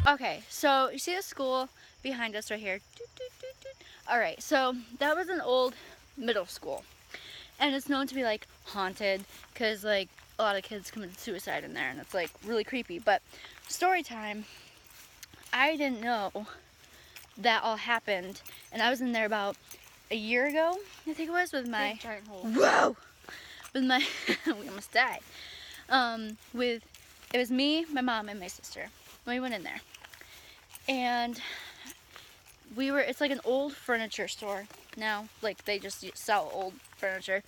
Okay, so you see the school behind us right here? Doot, doot, doot, doot. All right, so that was an old middle school, and it's known to be like haunted because like a lot of kids commit suicide in there, and it's like really creepy. But story time, I didn't know that all happened, and I was in there about a year ago, I think it was, with my Big giant hole. whoa, with my we almost died. With it was me, my mom, and my sister. We went in there, and it's like an old furniture store now. Like they just sell old furniture.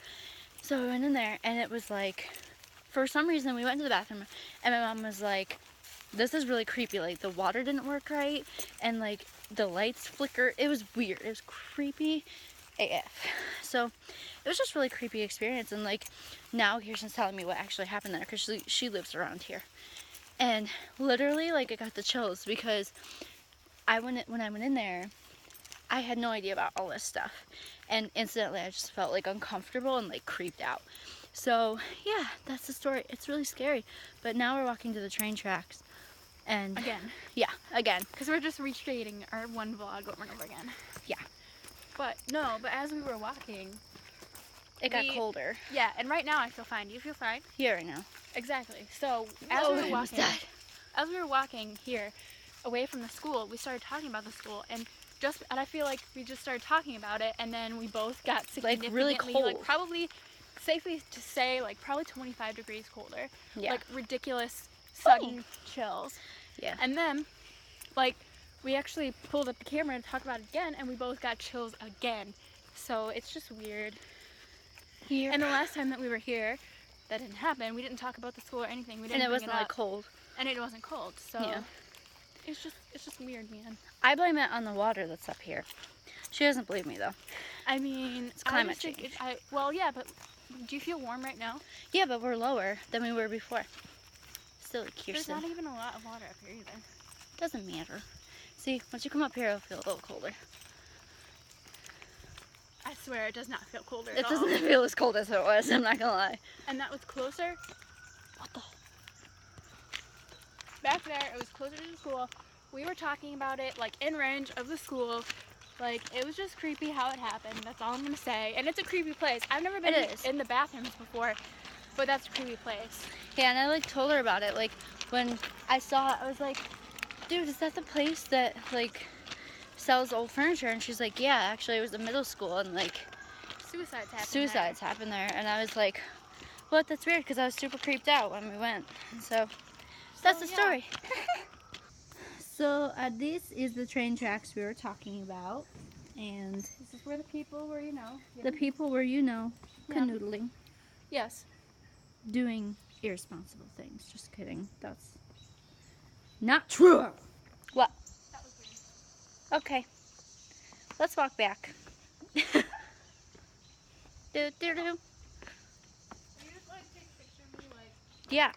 So we went in there, and it was like, for some reason, we went to the bathroom, and my mom was like, this is really creepy. Like the water didn't work right, and like the lights flicker. It was weird. It was creepy AF. So it was just really creepy experience. And like now Kirsten's telling me what actually happened there because she lives around here. And literally, like, I got the chills because when I went in there, I had no idea about all this stuff, and instantly I just felt like uncomfortable and like creeped out. So yeah, that's the story. It's really scary. But now we're walking to the train tracks, and Again. yeah, again, Because we're just recreating our one vlog over and over again. yeah, But as we were walking, it got colder. Yeah, and right now I feel fine. Do you feel fine? Here right now. Exactly. So Whoa, I almost died. as we were walking here, away from the school, we started talking about the school, and I feel like we just started talking about it, and then we both got significantly, really cold. like probably, safely to say, like probably 25 degrees colder. Yeah. Like ridiculous, sudden chills. Yeah. And then, like, we actually pulled up the camera to talk about it again, and we both got chills again. So it's just weird. Here. And the last time that we were here, that didn't happen. We didn't talk about the school or anything. We didn't. And it bring wasn't up. like cold. And it wasn't cold. So Yeah. it's just weird, man. I blame it on the water that's up here. She doesn't believe me though. I mean, It's climate change. Well, yeah, but do you feel warm right now? Yeah, but we're lower than we were before. Still, like There's Kirsten. not even a lot of water up here either. Doesn't matter. See, once you come up here, it'll feel a little colder. I swear it does not feel colder It at all. doesn't feel as cold as it was, I'm not gonna lie. And that was closer. What the? Back there, it was closer to the school. We were talking about it, like, in range of the school. Like, it was just creepy how it happened. That's all I'm gonna say. And it's a creepy place. I've never been in the bathrooms before, but that's a creepy place. Yeah, and I like told her about it. Like when I saw it, I was like, dude, is that the place that like sells old furniture? And she's like, yeah, actually it was a middle school, and like suicides happen there. And I was like, what? That's weird, because I was super creeped out when we went. And so that's the story. So this is the train tracks we were talking about, and This is where the people were, the people were, Yeah. canoodling, Yes. doing irresponsible things. Just kidding. That's not true. What? That was weird. Okay. Let's walk back. Do, do, do. Can you just, like, take a picture of me, like... Yeah.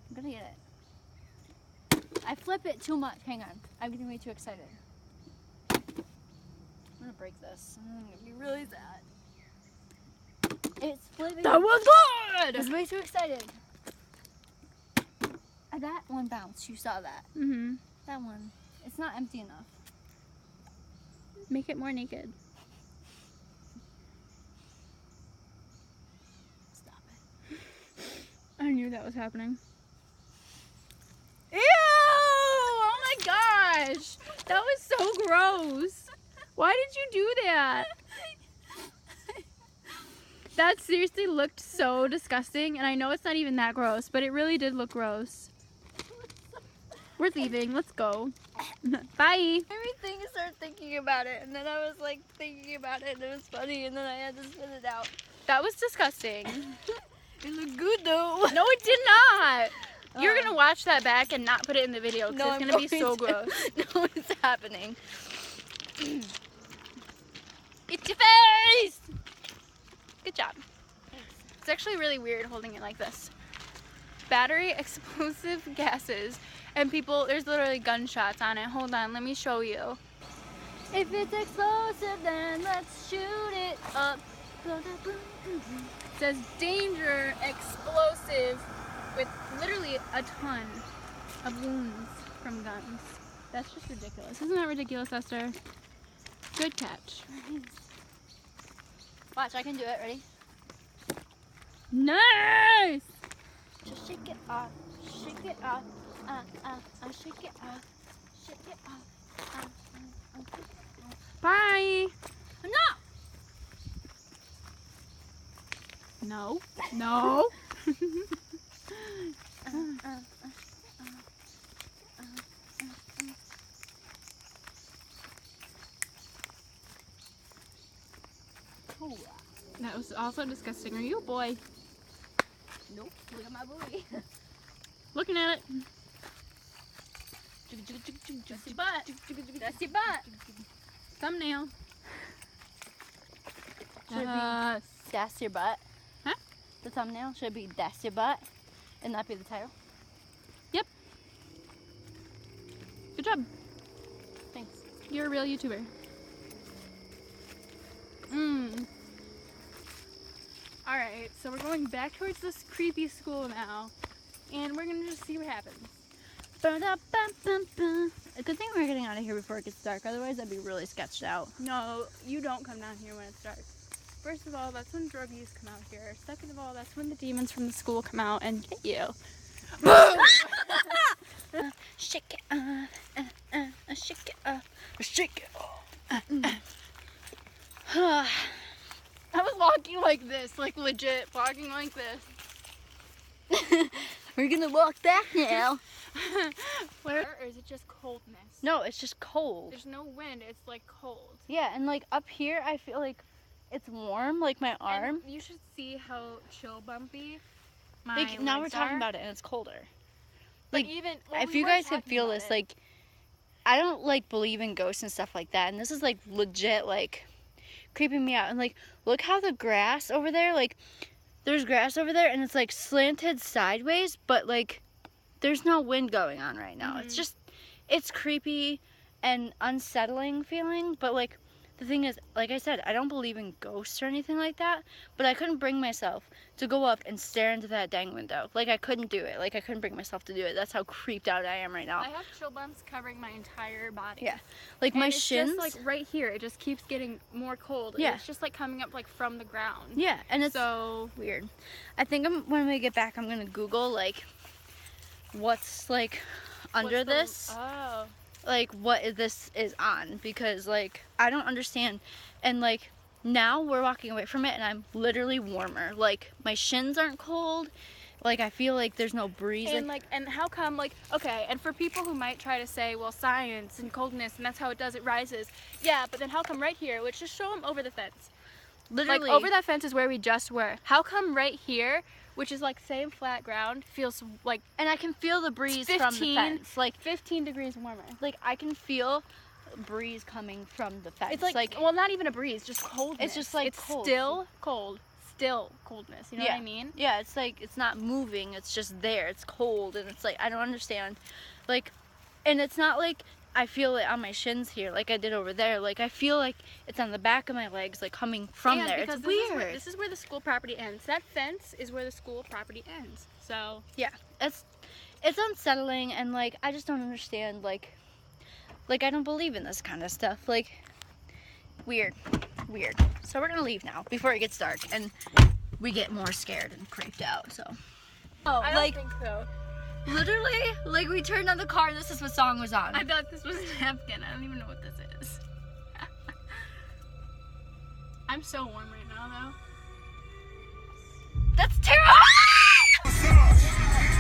I'm gonna get it. I flip it too much. Hang on. I'm getting way too excited. I'm gonna break this. I'm gonna be really sad. It's flipping. That was I good! was way too excited. That one bounced. You saw that. Mm-hmm. That one. It's not empty enough. Make it more naked. Stop it. I knew that was happening. Ew! Oh my gosh! That was so gross. Why did you do that? That seriously looked so disgusting, and I know it's not even that gross, but it really did look gross. We're leaving. Let's go. Bye. Everything I started thinking about it, and then I was like thinking about it, and it was funny, and then I had to spit it out. That was disgusting. It looked good though. No, it did not. You're gonna watch that back and not put it in the video because it's gonna be so gross. No, it's happening. It's your face! Good job. It's actually really weird holding it like this. Battery explosive gases and people, there's literally gunshots on it. Hold on, let me show you. If it's explosive, then let's shoot it up. says danger, explosive, with literally a ton of wounds from guns. That's just ridiculous. Isn't that ridiculous, Esther? Good catch. Watch, I can do it. Ready? Nice! Just shake it off. Shake it off. Shake it off. Shake it off. Bye! No! No. No. That was also disgusting. Are you a boy? Nope. Look at my booty. Looking at it. That's your butt. That's your butt. Thumbnail. Should it be that's your butt? Huh? The thumbnail should be that's your butt and that be the title? Yep. Good job. Thanks. You're a real YouTuber. Alright, so we're going back towards this creepy school now, and we're gonna just see what happens. A good thing we're getting out of here before it gets dark, otherwise I'd be really sketched out. No, you don't come down here when it's dark. First of all, that's when druggies come out here. Second of all, that's when the demons from the school come out and get you. Shake it off, shake it off, shake it off. I was walking like this, like legit, walking like this. We're gonna walk back now. Where? Or is it just coldness? No, it's just cold. There's no wind, it's like cold. Yeah, and like up here, I feel like it's warm, like my arm. And you should see how chill bumpy my Like now we're legs talking are. about it and it's colder. Like Like, even if we you were guys could talking feel about this, it. like, I don't like believe in ghosts and stuff like that, and this is like legit like creeping me out. And like, look how the grass over there, like, there's grass over there and it's like slanted sideways, but like there's no wind going on right now. It's just, it's creepy and unsettling feeling. But like the thing is, like I said, I don't believe in ghosts or anything like that, but I couldn't bring myself to go up and stare into that dang window. Like I couldn't do it. Like I couldn't bring myself to do it. That's how creeped out I am right now. I have chill bumps covering my entire body. Yeah, like and my it's shins. just like right here, it just keeps getting more cold. Yeah. It's just like coming up like from the ground. Yeah, and it's so weird. I think when we get back, I'm gonna Google like what's like under this. Oh. Like what this is on, because like I don't understand. And like now we're walking away from it and I'm literally warmer. Like my shins aren't cold. Like I feel like there's no breeze. And like, and how come, like, okay, and for people who might try to say, well, science and coldness and that's how it does, it rises. Yeah, but then how come right here, which just show them over the fence. literally Like over that fence is where we just were. How come right here, which is like same flat ground, feels like, and I can feel the breeze from the 15 fence. Like 15 degrees warmer. I can feel breeze coming from the fence. It's like, well, not even a breeze, just coldness. It's just like it's cold. still cold, still coldness. You know Yeah. what I mean? Yeah, it's like it's not moving, it's just there. It's cold and it's like I don't understand. Like, and it's not like I feel it on my shins here like I did over there. Like I feel like it's on the back of my legs, like coming from And there. because It's this weird. This is where the school property ends. That fence is where the school property ends. So Yeah, it's unsettling, and like I just don't understand. Like I don't believe in this kind of stuff. Like weird. So we're gonna leave now before it gets dark and we get more scared and creeped out. So I don't think so. literally, like we turned on the car and this is what song was on. I thought this was a napkin. I don't even know what this is. I'm so warm right now, though. That's terrible.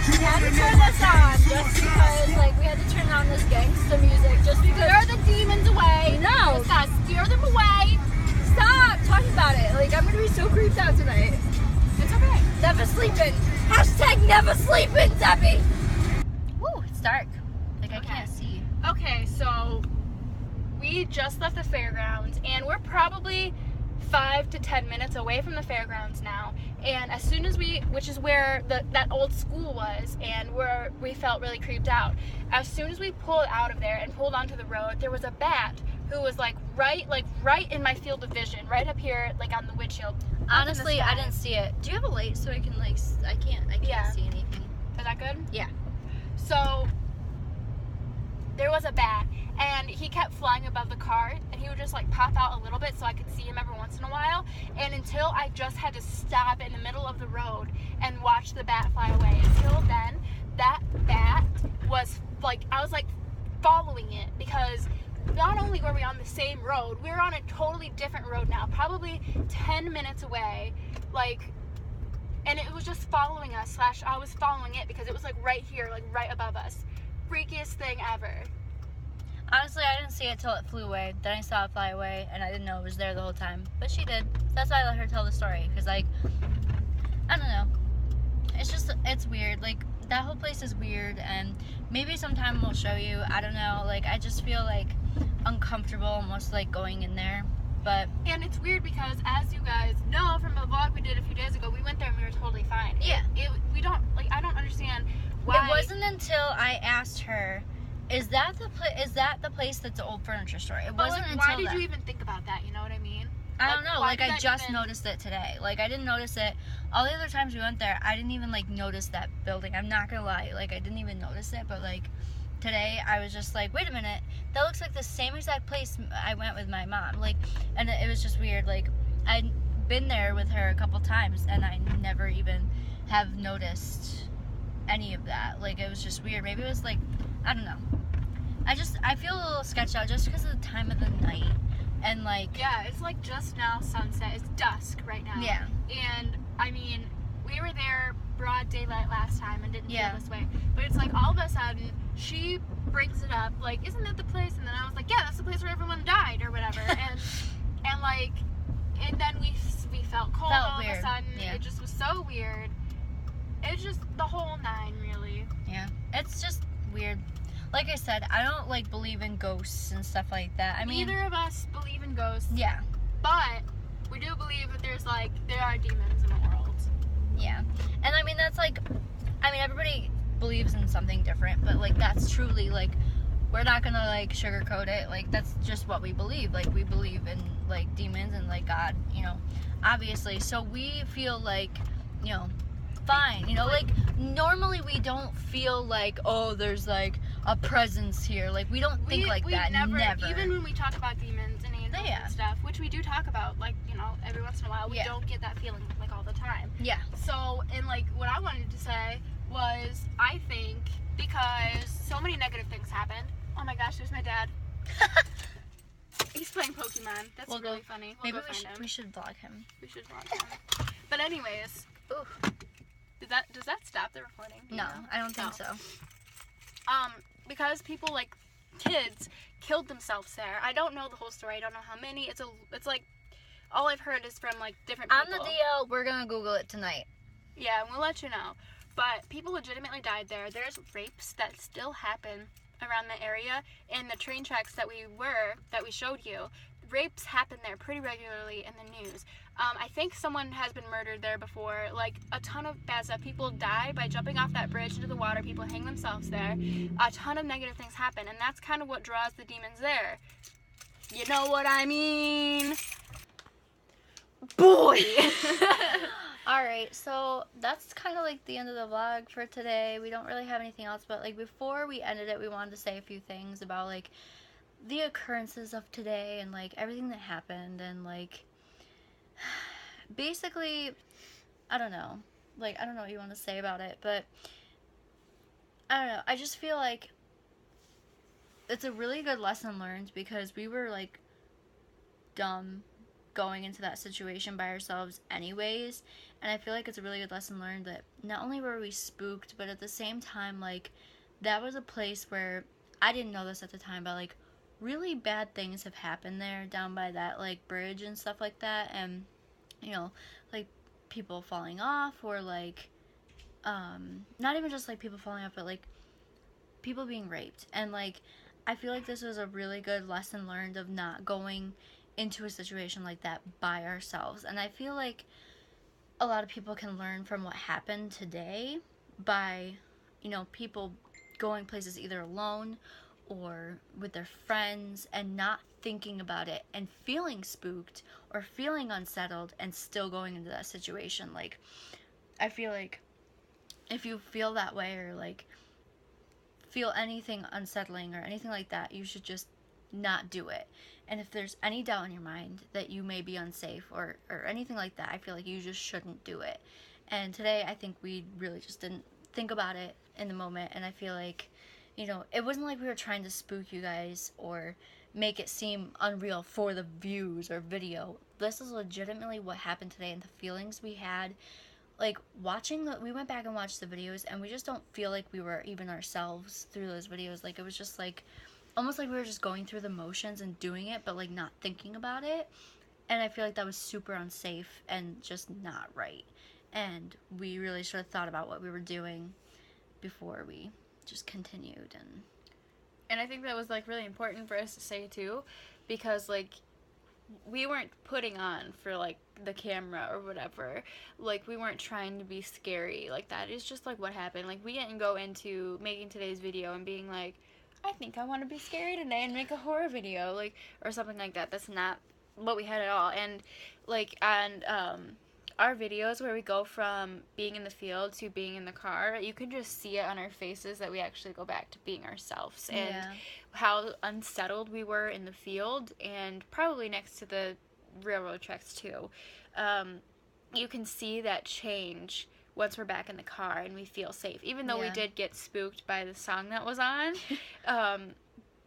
We had to turn this on just because, like, we had to turn on this gangsta music just because. Scare the demons away. No. Just gotta scare them away. Stop talking about it. Like, I'm gonna be so creeped out tonight. It's okay. Never sleeping. Hashtag never sleeping, Debbie. Woo, it's dark. Like, I Okay. can't see. Okay, so we just left the fairgrounds and we're probably 5 to 10 minutes away from the fairgrounds now. And as soon as which is where that old school was, and we felt really creeped out. As soon as we pulled out of there and pulled onto the road, there was a bat who was like right in my field of vision, right up here, like on the windshield. Honestly, I didn't see it. Do you have a light so I can like? I can't Yeah. see anything. Is that good? Yeah. So there was a bat, and he kept flying above the car, and he would just like pop out a little bit so I could see him every once in a while. And until I just had to stop in the middle of the road and watch the bat fly away. Until then, that bat was like, I was like following it, because not only were we on the same road, we were on a totally different road now, probably 10 minutes away, like, and it was just following us, / I was following it because it was like right here, like right above us. Freakiest thing ever. Honestly, I didn't see it till it flew away. Then I saw it fly away, and I didn't know it was there the whole time. But she did. That's why I let her tell the story. Because, like, I don't know. It's just, it's weird. Like, that whole place is weird, and maybe sometime we'll show you. I don't know. Like, I just feel, like, uncomfortable almost, like, going in there. But and it's weird because, as you guys know from a vlog we did a few days ago, we went there and we were totally fine. Yeah. We don't, like, I don't understand why. It wasn't until I asked her, is that the place that's the old furniture store? It but, wasn't like, until why did you even think about that? You know what I mean? I don't know. Like, I just even noticed it today. Like, I didn't notice it. All the other times we went there, I didn't even, like, notice that building. I'm not gonna lie. Like, I didn't even notice it. But, like, today, I was just like, wait a minute. That looks like the same exact place I went with my mom. Like, and it was just weird. Like, I'd been there with her a couple times, and I never even have noticed any of that. Like, it was just weird. Maybe it was, like, I don't know. I feel a little sketched out just because of the time of the night. And, like, yeah, it's like just now sunset. It's dusk right now. Yeah. And I mean, we were there broad daylight last time and didn't Yeah. feel this way. But it's like all of a sudden she brings it up, like, isn't that the place? And then I was like, yeah, that's the place where everyone died or whatever. and like, and then we felt cold all weird. of a sudden. Yeah. It just was so weird. It's just the whole nine, really. Yeah. It's just weird. Like I said, I don't, like, believe in ghosts and stuff like that. I mean, neither of us believe in ghosts. yeah. But we do believe that there are demons in the world. Yeah. And I mean, that's like, I mean, everybody believes in something different, but, like, that's truly, like, we're not gonna, like, sugarcoat it. Like, that's just what we believe. Like, we believe in, like, demons and, like, God, you know, obviously. So we feel like, you know, fine. You know, like, normally we don't feel like, oh, there's, like, a presence here. Like, we don't think like that. Never. Even when we talk about demons and angels Yeah. and stuff, which we do talk about, like, you know, every once in a while, we Yeah. don't get that feeling, like, all the time. Yeah. So, and, like, what I wanted to say was, I think, because so many negative things happened. Oh my gosh, there's my dad. He's playing Pokemon. That's really funny. We'll Maybe go find him. we should vlog him. We should vlog him. But anyways, Ooh. does that stop the recording? Do you No, know? I don't think No. so. Because people, like, kids killed themselves there. I don't know the whole story. I don't know how many. It's like, all I've heard is from, like, different people. On the DL, we're gonna Google it tonight. Yeah, and we'll let you know. But people legitimately died there. There's rapes that still happen around the area. In the train tracks that we showed you, rapes happen there pretty regularly in the news. I think someone has been murdered there before. Like, a ton of bad stuff. People die by jumping off that bridge into the water. People hang themselves there. A ton of negative things happen, and that's kind of what draws the demons there. You know what I mean? Boy! Alright, so that's kind of like the end of the vlog for today. We don't really have anything else, but, like, before we ended it, we wanted to say a few things about, like, the occurrences of today and, like, everything that happened and, like, basically, I don't know. Like, I don't know what you want to say about it, but I don't know. I just feel like it's a really good lesson learned because we were, like, dumb going into that situation by ourselves anyways, and I feel like it's a really good lesson learned that not only were we spooked, but at the same time, like, that was a place where, I didn't know this at the time, but, like, really bad things have happened there down by that, like, bridge and stuff like that, and, you know, like, people falling off, or, like, not even just, like, people falling off, but, like, people being raped, and, like, I feel like this was a really good lesson learned of not going into a situation like that by ourselves. And I feel like a lot of people can learn from what happened today by, you know, people going places either alone or with their friends and not thinking about it and feeling spooked or feeling unsettled and still going into that situation. Like, I feel like if you feel that way or like feel anything unsettling or anything like that, you should just not do it. And if there's any doubt in your mind that you may be unsafe or anything like that, I feel like you just shouldn't do it. And today I think we really just didn't think about it in the moment, and I feel like, you know, it wasn't like we were trying to spook you guys or make it seem unreal for the views or video. This is legitimately what happened today, and the feelings we had, like, we went back and watched the videos, and we just don't feel like we were even ourselves through those videos. Like, it was just like almost like we were just going through the motions and doing it, but like not thinking about it. And I feel like that was super unsafe and just not right. And we really should have thought about what we were doing before we just continued. And I think that was like really important for us to say too, because like we weren't putting on for like the camera or whatever. Like, we weren't trying to be scary. Like, that is just like what happened. Like, we didn't go into making today's video and being like, I think I want to be scary today and make a horror video, like, or something like that. That's not what we had at all. And like on our videos where we go from being in the field to being in the car, you can just see it on our faces that we actually go back to being ourselves. And how unsettled we were in the field, and probably next to the railroad tracks too. You can see that change once we're back in the car and we feel safe. Even though we did get spooked by the song that was on,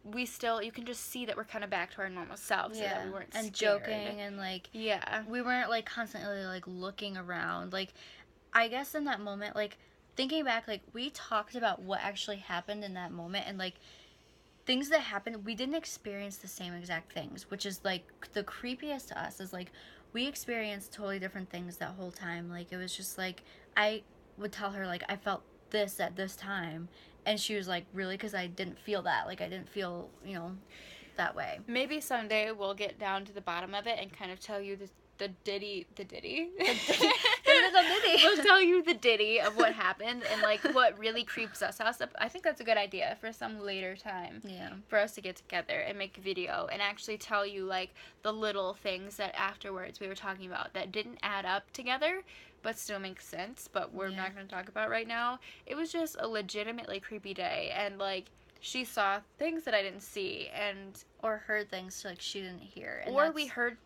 we still, you can just see that we're kind of back to our normal selves. So that we weren't and scared. joking and like, we weren't like constantly like looking around. Like, I guess in that moment, like thinking back, like we talked about what actually happened in that moment, and like things that happened, we didn't experience the same exact things, which is like the creepiest to us. Is like we experienced totally different things that whole time. Like, it was just like, I would tell her like I felt this at this time, and she was like, really? Because I didn't feel that. Like, I didn't feel, you know, that way. Maybe someday we'll get down to the bottom of it and kind of tell you the ditty. We'll tell you the ditty of what happened and like what really creeps us out. I think that's a good idea for some later time. Yeah. For us to get together and make a video and actually tell you like the little things that afterwards we were talking about that didn't add up together but still make sense, but we're not going to talk about right now. It was just a legitimately creepy day, and like she saw things that I didn't see, and or heard things like she didn't hear, and or we heard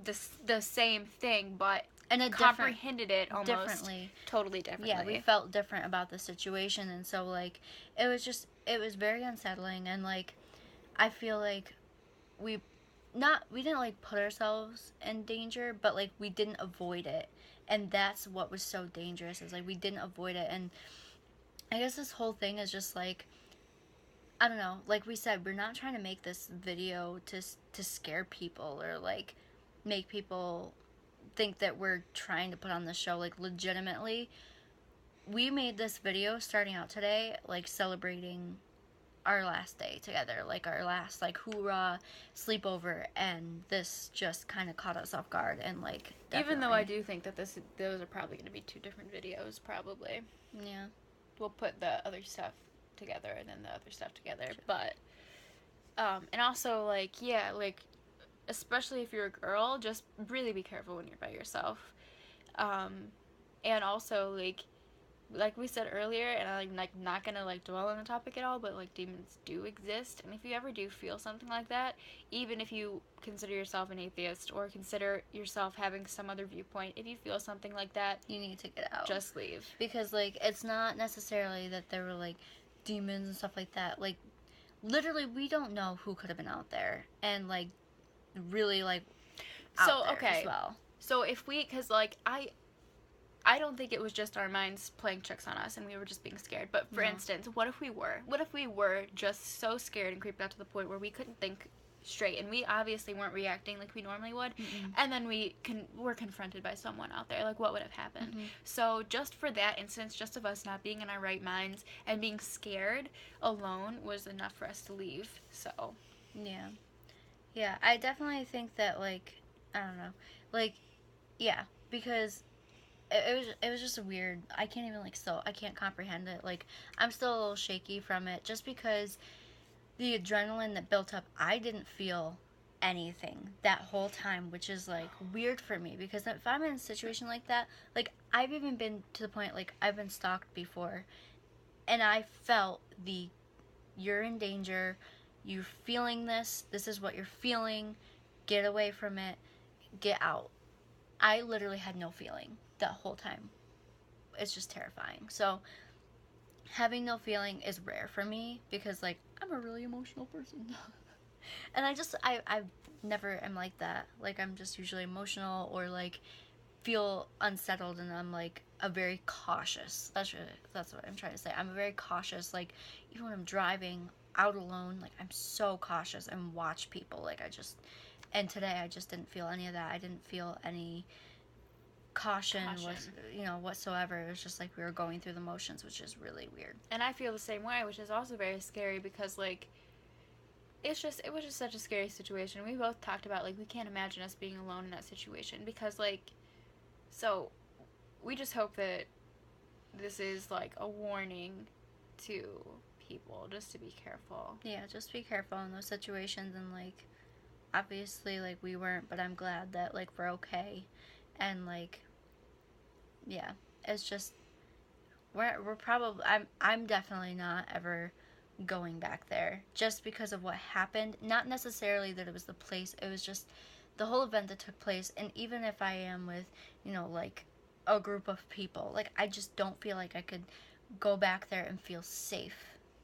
the same thing, but and comprehended it almost differently, totally differently. Yeah, we felt different about the situation, and so like it was very unsettling, and like I feel like we didn't like put ourselves in danger, but like we didn't avoid it, and that's what was so dangerous, is like we didn't avoid it. And I guess this whole thing is just like, I don't know, like we said, we're not trying to make this video to scare people or like make people think that we're trying to put on the show. Like, legitimately, we made this video starting out today like celebrating our last day together, like our last like hoorah sleepover, and this just kind of caught us off guard. And like, even though I do think that those are probably going to be two different videos, probably. Yeah, we'll put the other stuff together and then the other stuff together. Sure. But and also like, yeah, like especially if you're a girl, just really be careful when you're by yourself. And also like we said earlier, and I'm like not gonna like dwell on the topic at all, but like demons do exist, and if you ever do feel something like that, even if you consider yourself an atheist or consider yourself having some other viewpoint, if you feel something like that, you need to get out. Just leave. Because like, it's not necessarily that there were like demons and stuff like that. Like, literally, we don't know who could have been out there, and like really like out there as well. So if we, because like I don't think it was just our minds playing tricks on us and we were just being scared. But for instance, what if we were just so scared and creeped out to the point where we couldn't think straight, and we obviously weren't reacting like we normally would, and then were confronted by someone out there? Like, what would have happened? So just for that instance, just of us not being in our right minds and being scared alone was enough for us to leave. So yeah, I definitely think that, like, I don't know, like, yeah, because it was just weird. I can't even I can't comprehend it. Like, I'm still a little shaky from it, just because the adrenaline that built up, I didn't feel anything that whole time, which is like weird for me, because if I'm in a situation like that, like I've even been to the point, like I've been stalked before, and I felt the, you're in danger, you're feeling this is what you're feeling, get away from it, get out. I literally had no feeling that whole time. It's just terrifying. So having no feeling is rare for me, because like I'm a really emotional person. And I never am like that. Like I'm just usually emotional, or like feel unsettled, and I'm like a very cautious. That's what I'm trying to say. I'm a very cautious, like even when I'm driving out alone, like I'm so cautious and watch people. Like and today I just didn't feel any of that. I didn't feel any caution. Was, whatsoever. It was just like we were going through the motions, which is really weird. And I feel the same way, which is also very scary, because like it was just such a scary situation. We both talked about, like, we can't imagine us being alone in that situation, because like, so we just hope that this is like a warning to people just to be careful. Yeah, just be careful in those situations. And like obviously like we weren't, but I'm glad that like we're okay. And like, yeah, it's just we're probably, I'm definitely not ever going back there, just because of what happened. Not necessarily that it was the place, it was just the whole event that took place. And even if I am with, like a group of people, like I just don't feel like I could go back there and feel safe.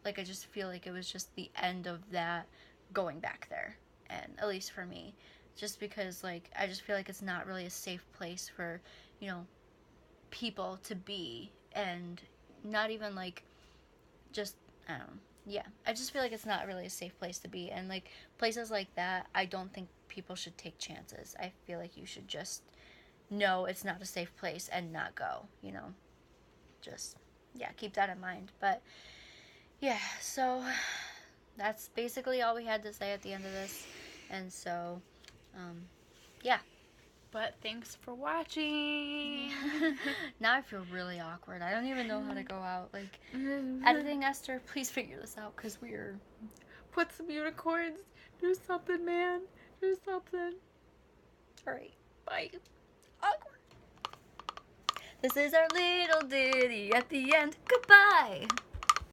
Like I just feel like it was just the end of that, going back there. And at least for me, just because like I just feel like it's not really a safe place for, people to be. And not even like, just, I don't know. Yeah, I just feel like it's not really a safe place to be. And like places like that, I don't think people should take chances. I feel like you should just know it's not a safe place and not go, just, yeah, keep that in mind. But yeah, so that's basically all we had to say at the end of this. And so yeah. But thanks for watching. Now I feel really awkward. I don't even know how to go out. Like, editing Esther, please figure this out, because we're... Put some unicorns. Do something, man. Do something. Alright. Bye. Awkward. This is our little ditty at the end. Goodbye.